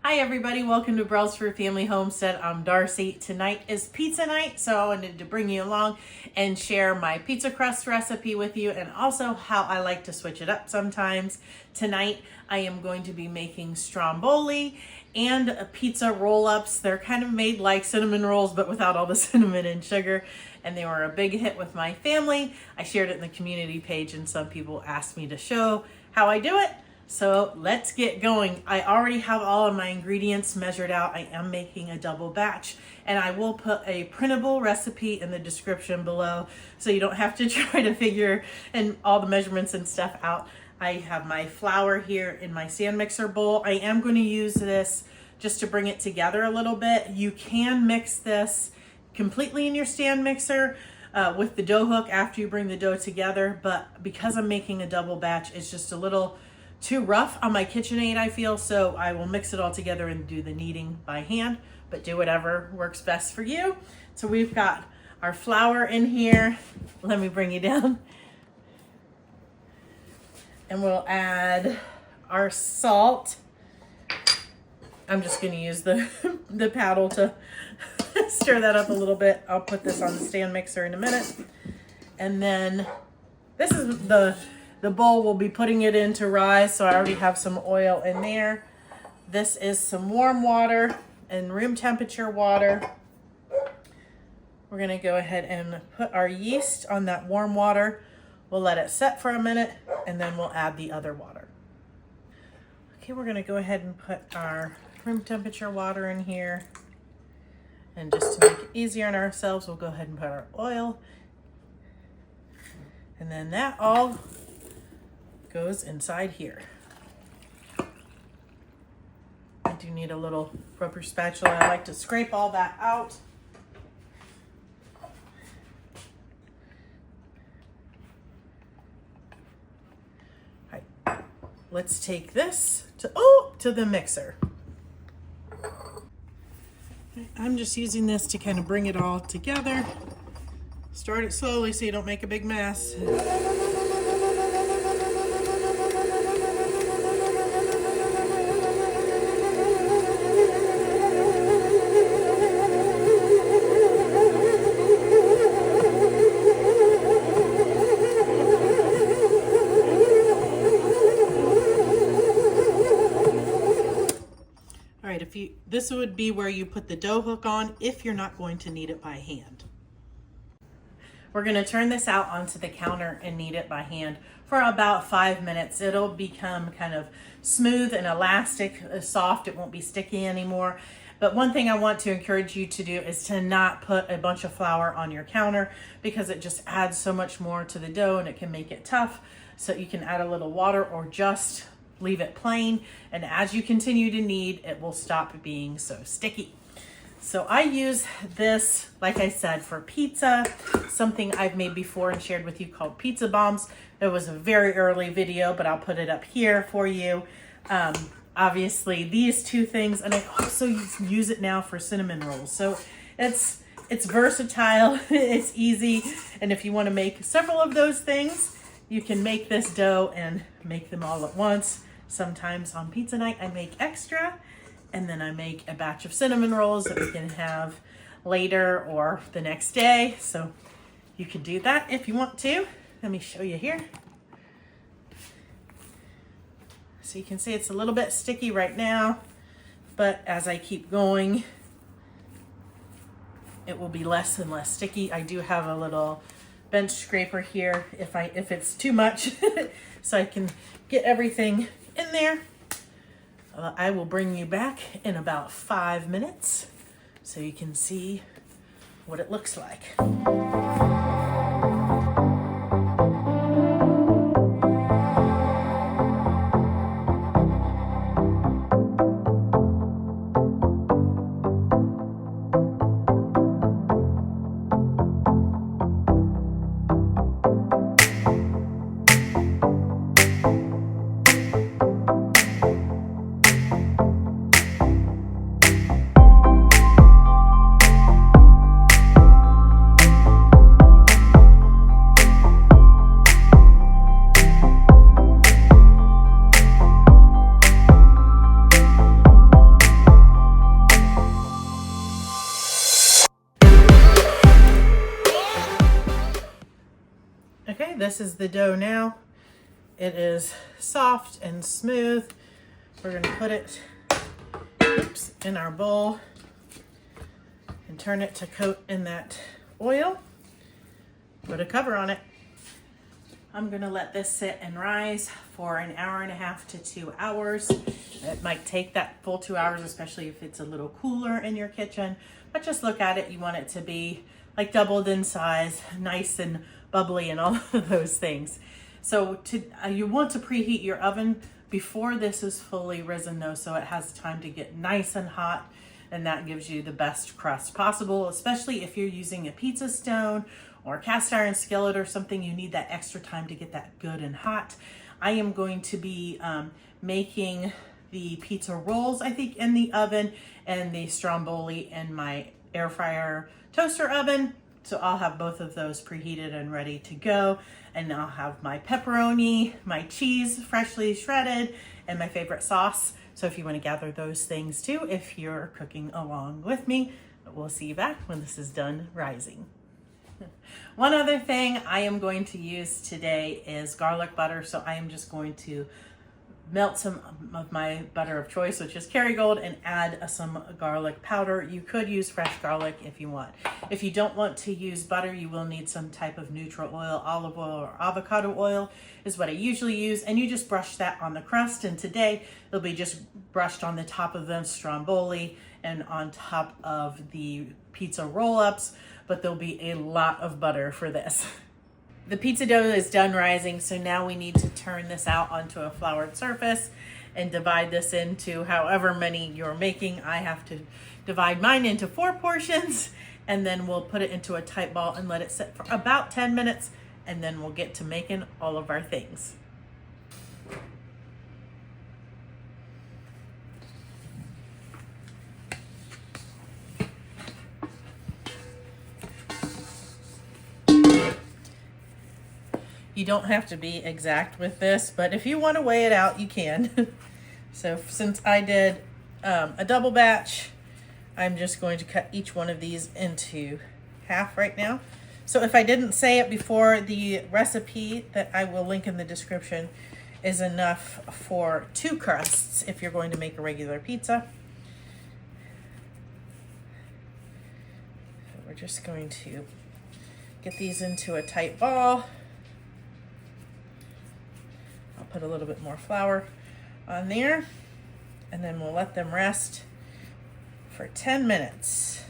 Hi everybody, welcome to Brelsford Family Homestead. I'm Darcy. Tonight is pizza night, so I wanted to bring you along and share my pizza crust recipe with you and also how I like to switch it up sometimes. Tonight I am going to be making Stromboli and pizza roll-ups. They're kind of made like cinnamon rolls but without all the cinnamon and sugar, and they were a big hit with my family. I shared it in the community page and some people asked me to show how I do it. So let's get going. I already have all of my ingredients measured out. I am making a double batch and I will put a printable recipe in the description below so you don't have to try to figure and all the measurements and stuff out. I have my flour here in my stand mixer bowl. I am going to use this just to bring it together a little bit. You can mix this completely in your stand mixer with the dough hook after you bring the dough together, but because I'm making a double batch, it's just a little too rough on my KitchenAid, I feel, so I will mix it all together and do the kneading by hand, but do whatever works best for you. So we've got our flour in here. Let me bring you down. And we'll add our salt. I'm just going to use the paddle to stir that up a little bit. I'll put this on the stand mixer in a minute. And then this is the bowl we'll be putting it in to rise, so I already have some oil in there. This is some warm water and room temperature water. We're gonna go ahead and put our yeast on that warm water. We'll let it set for a minute and then we'll add the other water. Okay, we're gonna go ahead and put our room temperature water in here. And just to make it easier on ourselves, we'll go ahead and put our oil. And then that all goes inside here. I do need a little rubber spatula. I like to scrape all that out. All right, let's take this to the mixer. I'm just using this to kind of bring it all together. Start it slowly so you don't make a big mess. This would be where you put the dough hook on if you're not going to knead it by hand. We're going to turn this out onto the counter and knead it by hand for about 5 minutes. It'll become kind of smooth and elastic, soft. It won't be sticky anymore. But one thing I want to encourage you to do is to not put a bunch of flour on your counter because it just adds so much more to the dough and it can make it tough. So you can add a little water or just leave it plain, and as you continue to knead, it will stop being so sticky. So I use this, like I said, for pizza, something I've made before and shared with you called pizza bombs. It was a very early video, but I'll put it up here for you. Obviously these two things, and I also use it now for cinnamon rolls. So it's versatile, it's easy, and if you want to make several of those things, you can make this dough and make them all at once. Sometimes on pizza night, I make extra, and then I make a batch of cinnamon rolls that we can have later or the next day. So you can do that if you want to. Let me show you here. So you can see it's a little bit sticky right now, but as I keep going, it will be less and less sticky. I do have a little bench scraper here if it's too much so I can get everything in there. I will bring you back in about 5 minutes so you can see what it looks like. this is the dough now. It is soft and smooth. We're gonna put it in our bowl and turn it to coat in that oil. Put a cover on it. I'm gonna let this sit and rise for an hour and a half to 2 hours. It might take that full 2 hours, especially if it's a little cooler in your kitchen, but just look at it. You want it to be like doubled in size, nice and bubbly and all of those things. So you want to preheat your oven before this is fully risen though, so it has time to get nice and hot, and that gives you the best crust possible, especially if you're using a pizza stone or a cast iron skillet or something. You need that extra time to get that good and hot. I am going to be making the pizza rolls, I think, in the oven, and the Stromboli in my air fryer toaster oven. So I'll have both of those preheated and ready to go. And I'll have my pepperoni, my cheese freshly shredded, and my favorite sauce. So if you want to gather those things too, if you're cooking along with me, we'll see you back when this is done rising. One other thing I am going to use today is garlic butter. So I am just going to melt some of my butter of choice, which is Kerrygold, and add some garlic powder. You could use fresh garlic if you want. If you don't want to use butter, you will need some type of neutral oil. Olive oil or avocado oil is what I usually use, and you just brush that on the crust. And today it'll be just brushed on the top of the Stromboli and on top of the pizza roll-ups, but there'll be a lot of butter for this. The pizza dough is done rising, so now we need to turn this out onto a floured surface and divide this into however many you're making. I have to divide mine into 4 portions, and then we'll put it into a tight ball and let it sit for about 10 minutes, and then we'll get to making all of our things. You don't have to be exact with this, but if you want to weigh it out, you can. So since I did a double batch, I'm just going to cut each one of these into half right now. So if I didn't say it before, the recipe that I will link in the description is enough for 2 crusts if you're going to make a regular pizza. So we're just going to get these into a tight ball. I'll put a little bit more flour on there, and then we'll let them rest for 10 minutes.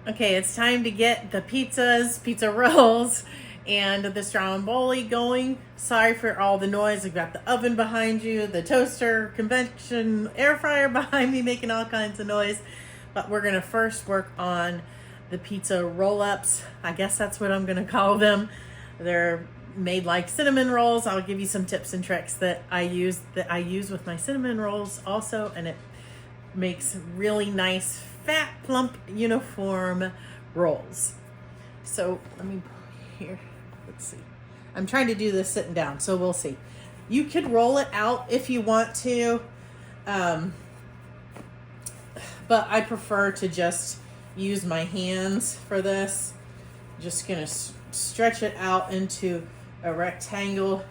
Okay, it's time to get the pizza rolls, and the Stromboli going. Sorry for all the noise. We've got the oven behind you, the toaster, convection, air fryer behind me making all kinds of noise. But we're gonna first work on the pizza roll-ups. I guess that's what I'm gonna call them. They're made like cinnamon rolls. I'll give you some tips and tricks that I use with my cinnamon rolls also, and it makes really nice, fat, plump, uniform rolls. So let me here, let's see. I'm trying to do this sitting down, so we'll see. You could roll it out if you want to, but I prefer to just use my hands for this. Just gonna stretch it out into a rectangle.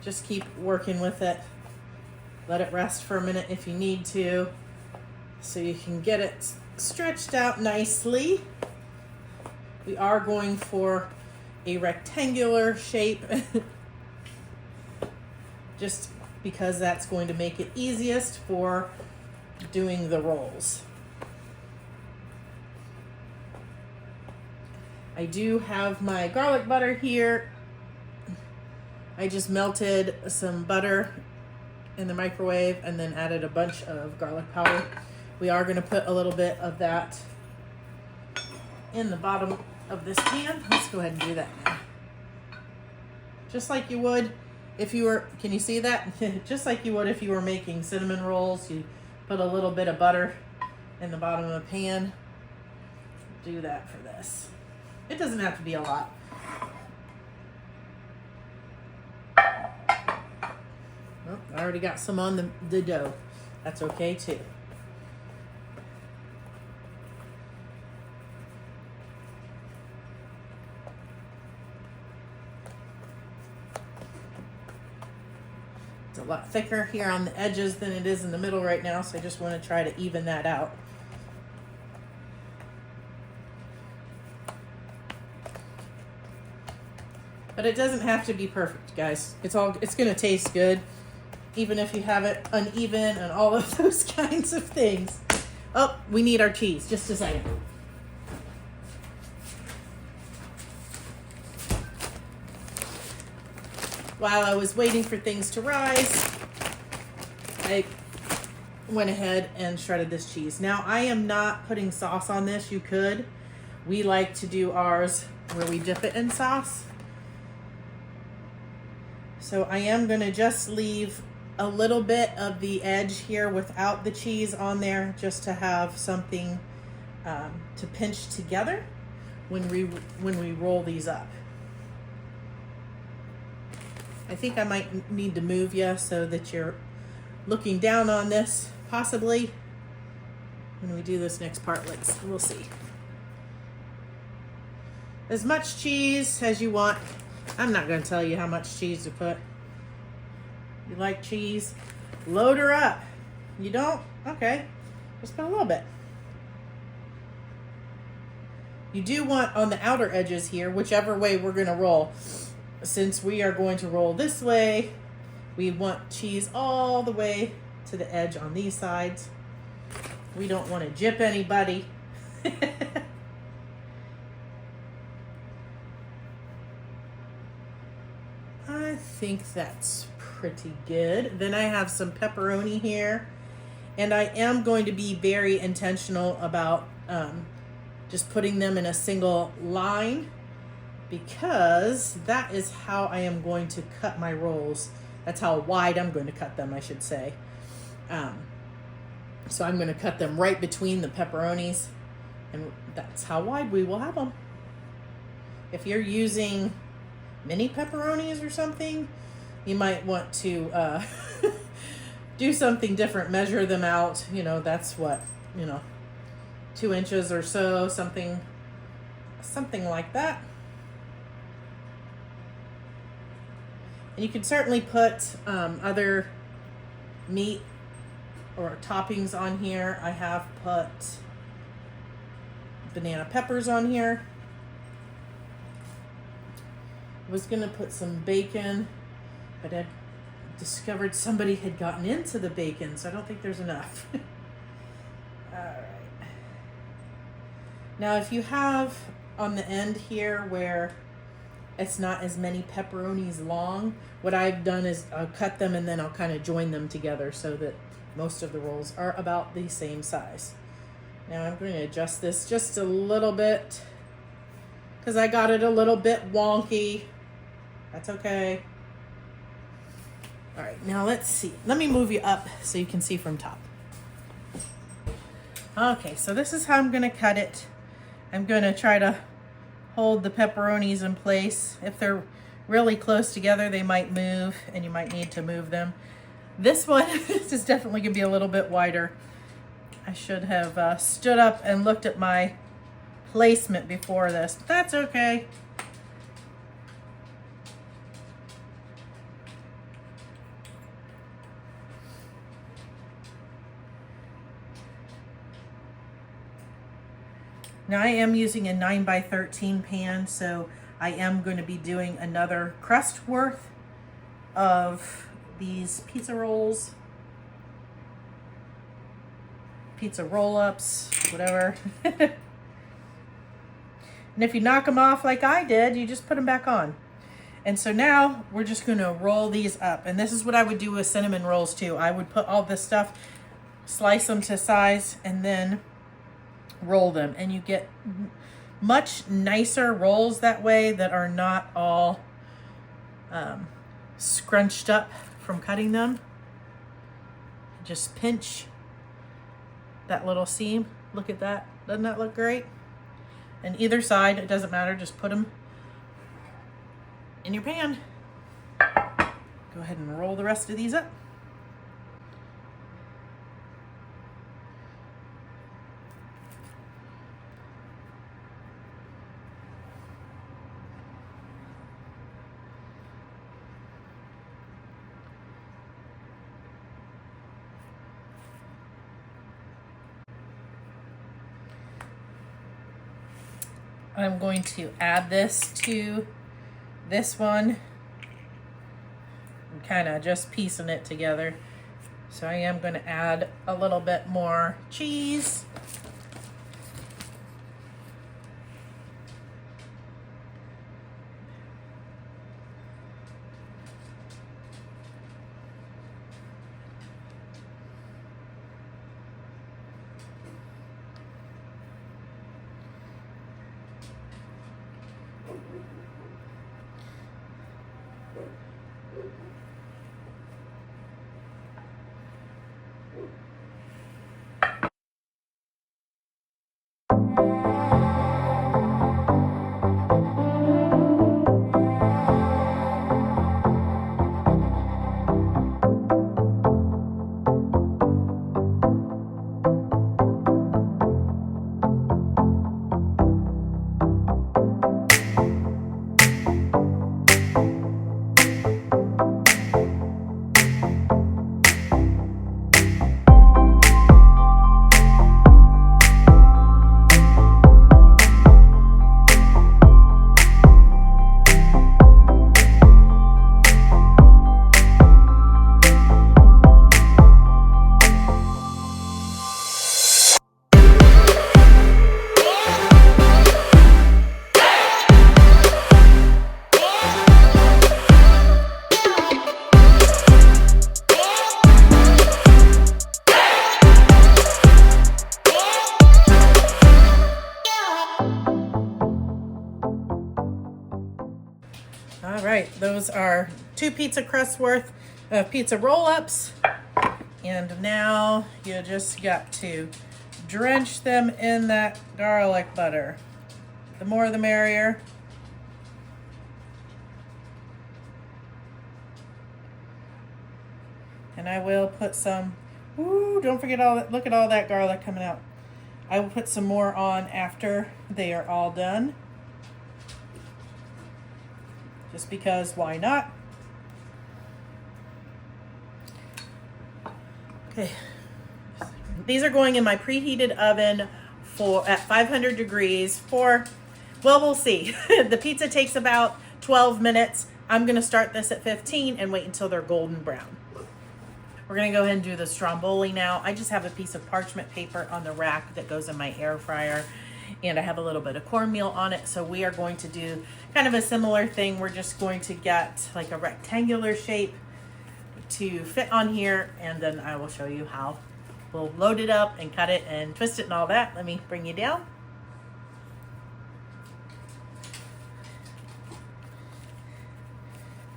Just keep working with it. Let it rest for a minute if you need to, so you can get it stretched out nicely. We are going for a rectangular shape just because that's going to make it easiest for doing the rolls. I do have my garlic butter here. I just melted some butter in the microwave and then added a bunch of garlic powder. We are going to put a little bit of that in the bottom of this pan. Let's go ahead and do that now. Just like you would if you were, can you see that? Just like you would if you were making cinnamon rolls. You put a little bit of butter in the bottom of the pan. Do that for this. It doesn't have to be a lot. Well, I already got some on the dough. That's okay too. It's a lot thicker here on the edges than it is in the middle right now, so I just want to try to even that out. But it doesn't have to be perfect, guys. It's going to taste good, even if you have it uneven and all of those kinds of things. Oh, we need our cheese. Just a second. While I was waiting for things to rise, I went ahead and shredded this cheese. Now, I am not putting sauce on this. You could. We like to do ours where we dip it in sauce. So I am going to just leave a little bit of the edge here without the cheese on there, just to have something to pinch together when we roll these up. I think I might need to move you so that you're looking down on this, possibly, when we do this next part. We'll see. As much cheese as you want. I'm not going to tell you how much cheese to put. You like cheese? Load her up. You don't? Okay. Just put a little bit. You do want on the outer edges here, whichever way we're going to roll. Since we are going to roll this way, we want cheese all the way to the edge on these sides. We don't want to gyp anybody. I think that's pretty good. Then I have some pepperoni here, and I am going to be very intentional about just putting them in a single line, because that is how I am going to cut my rolls. That's how wide I'm going to cut them, I should say. So I'm going to cut them right between the pepperonis, and that's how wide we will have them. If you're using mini pepperonis or something, you might want to do something different. Measure them out. You know, that's what, 2 inches or so, something like that. And you can certainly put other meat or toppings on here. I have put banana peppers on here. I was going to put some bacon, but I discovered somebody had gotten into the bacon, so I don't think there's enough. All right. Now, if you have on the end here where it's not as many pepperonis long, what I've done is I'll cut them and then I'll kind of join them together so that most of the rolls are about the same size. Now I'm going to adjust this just a little bit because I got it a little bit wonky. That's okay. All right, now let's see. Let me move you up so you can see from top. Okay, so this is how I'm going to cut it. I'm going to try to hold the pepperonis in place. If they're really close together, they might move and you might need to move them. This one is definitely going to be a little bit wider. I should have stood up and looked at my placement before this, but that's okay. Now I am using a 9x13 pan, so I am going to be doing another crust worth of these pizza rolls, pizza roll-ups, whatever. And if you knock them off like I did, you just put them back on. And so now we're just gonna roll these up. And this is what I would do with cinnamon rolls too. I would put all this stuff, slice them to size, and then roll them. And you get much nicer rolls that way that are not all scrunched up from cutting them. Just pinch that little seam. Look at that. Doesn't that look great? And either side, it doesn't matter. Just put them in your pan. Go ahead and roll the rest of these up. I'm going to add this to this one. I'm kind of just piecing it together. So I am going to add a little bit more cheese. All right, those are 2 pizza crusts worth of pizza roll-ups. And now you just got to drench them in that garlic butter. The more the merrier. And I will put some, ooh, don't forget all that, look at all that garlic coming out. I will put some more on after they are all done. Just because, why not? Okay. These are going in my preheated oven at 500 degrees for, well, we'll see. The pizza takes about 12 minutes. I'm gonna start this at 15 and wait until they're golden brown. We're gonna go ahead and do the stromboli now. I just have a piece of parchment paper on the rack that goes in my air fryer, and I have a little bit of cornmeal on it. So we are going to do kind of a similar thing. We're just going to get like a rectangular shape to fit on here, and then I will show you how we'll load it up and cut it and twist it and all that. Let me bring you down.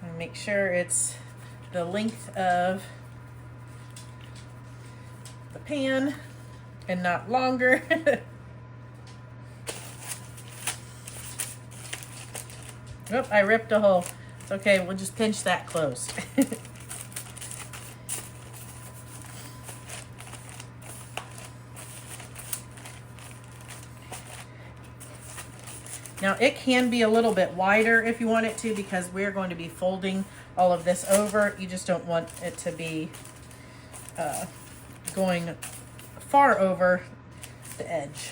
And make sure it's the length of the pan and not longer. Oop, I ripped a hole. It's okay, we'll just pinch that close. Now it can be a little bit wider if you want it to, because we're going to be folding all of this over. You just don't want it to be going far over the edge.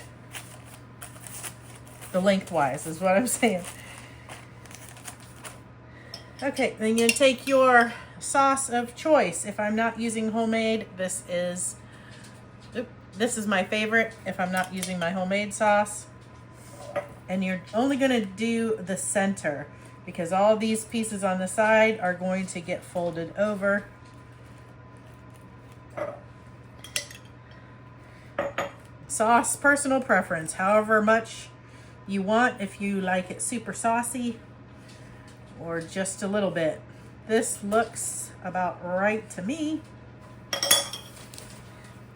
The lengthwise is what I'm saying. Okay, then you take your sauce of choice. If I'm not using homemade, this is my favorite if I'm not using my homemade sauce. And you're only going to do the center because all these pieces on the side are going to get folded over. Sauce, personal preference, however much you want, if you like it super saucy or just a little bit. This looks about right to me.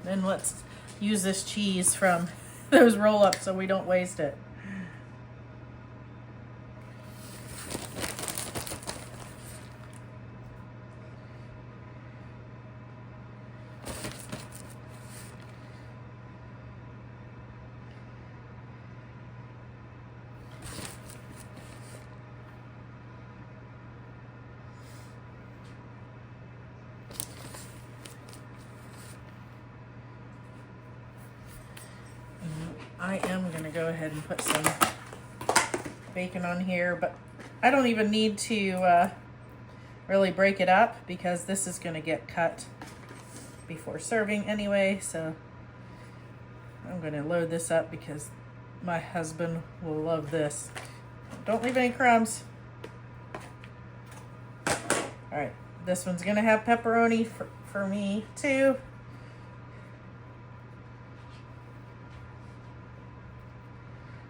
Then let's use this cheese from those roll-ups so we don't waste it. I am going to go ahead and put some bacon on here, but I don't even need to really break it up because this is going to get cut before serving anyway. So I'm going to load this up because my husband will love this. Don't leave any crumbs. All right, this one's going to have pepperoni for me too.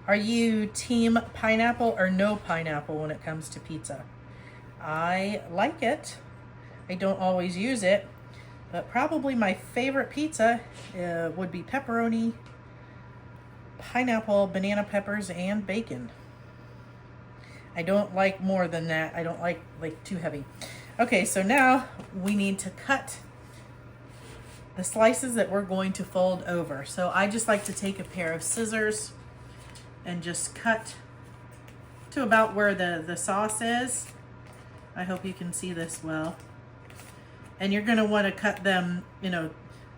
Are you team pineapple or no pineapple when it comes to pizza? I like it. I don't always use it, but probably my favorite pizza would be pepperoni, pineapple, banana peppers, and bacon. I don't like more than that. I don't like too heavy. Okay, so now we need to cut the slices that we're going to fold over. So I just like to take a pair of scissors and just cut to about where the sauce is. I hope you can see this well. And you're gonna wanna cut them, you know,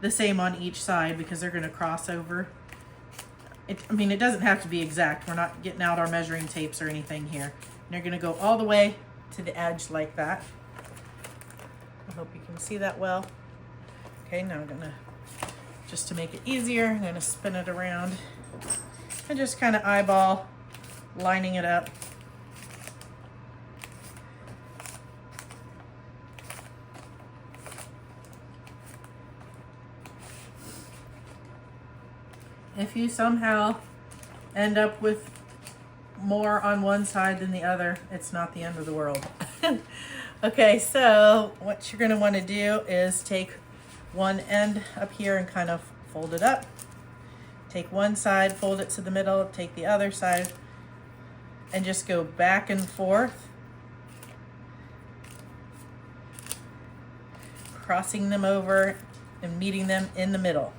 the same on each side because they're gonna cross over. I mean, it doesn't have to be exact. We're not getting out our measuring tapes or anything here. And you're gonna go all the way to the edge like that. I hope you can see that well. Okay, now I'm gonna, just to make it easier, I'm gonna spin it around and just kind of eyeball lining it up. If you somehow end up with more on one side than the other, it's not the end of the world. Okay, so what you're gonna wanna do is take one end up here and kind of fold it up. Take one side, fold it to the middle, take the other side, and just go back and forth, crossing them over and meeting them in the middle.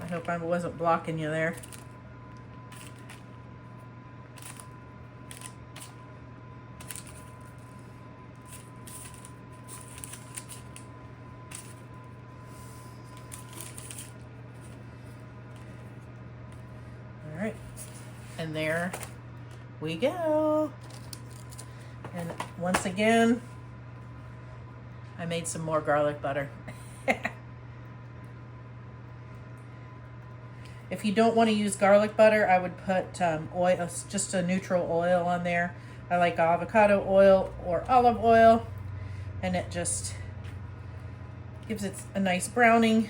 I hope I wasn't blocking you there. And there we go. And once again, I made some more garlic butter. If you don't want to use garlic butter, I would put oil, just a neutral oil on there. I like avocado oil or olive oil, and it just gives it a nice browning.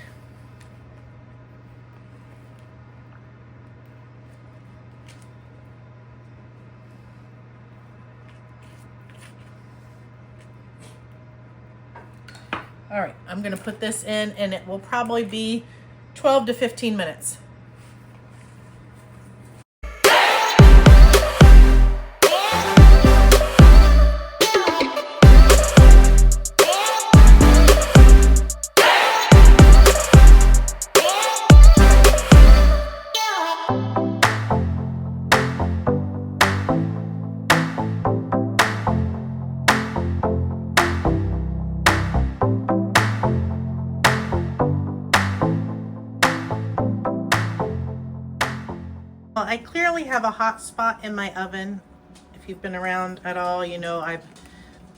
All right, I'm gonna put this in and it will probably be 12 to 15 minutes. Well, I clearly have a hot spot in my oven. If you've been around at all, you know I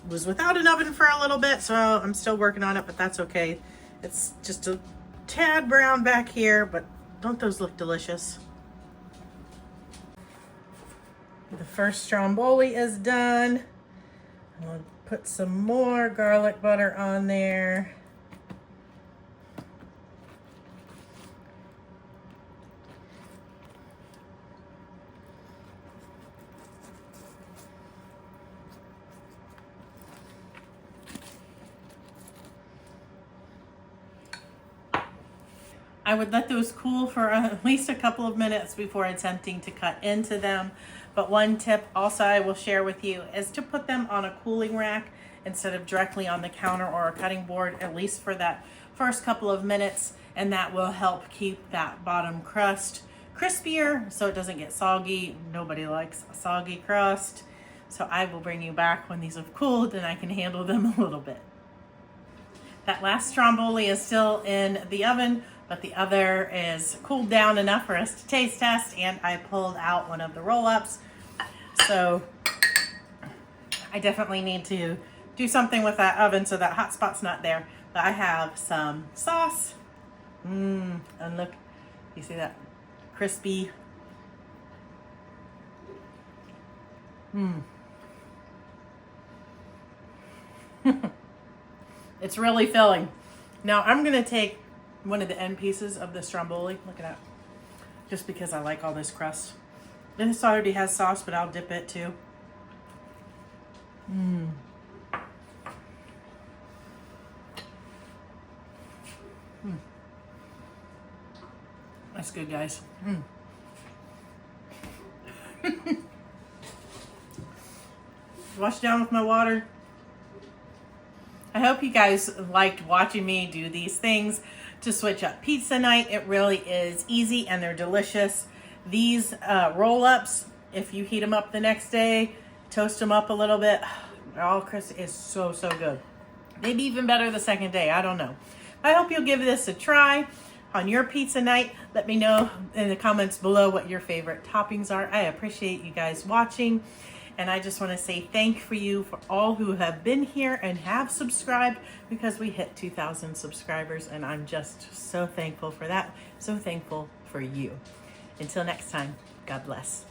was without an oven for a little bit, so I'm still working on it, but that's okay. It's just tad brown back here, but don't those look delicious? The first Stromboli is done. I'm gonna put some more garlic butter on there. I would let those cool for at least a couple of minutes before attempting to cut into them. But one tip also I will share with you is to put them on a cooling rack instead of directly on the counter or a cutting board, at least for that first couple of minutes. And that will help keep that bottom crust crispier so it doesn't get soggy. Nobody likes a soggy crust. So I will bring you back when these have cooled and I can handle them a little bit. That last Stromboli is still in the oven, but the other is cooled down enough for us to taste test, and I pulled out one of the roll-ups. So I definitely need to do something with that oven so that hot spot's not there. But I have some sauce. And look, you see that crispy? It's really filling. Now I'm gonna take one of the end pieces of the Stromboli. Look at that. Just because I like all this crust. This already has sauce, but I'll dip it too. That's good, guys. Wash down with my water. I hope you guys liked watching me do these things to switch up pizza night. It really is easy and they're delicious. These roll-ups, if you heat them up the next day, toast them up a little bit, all crispy, is so good. Maybe even better the second day, I don't know. I hope you'll give this a try on your pizza night. Let me know in the comments below what your favorite toppings are. I appreciate you guys watching. And I just want to say thank you for all who have been here and have subscribed, because we hit 2,000 subscribers and I'm just so thankful for that. So thankful for you. Until next time, God bless.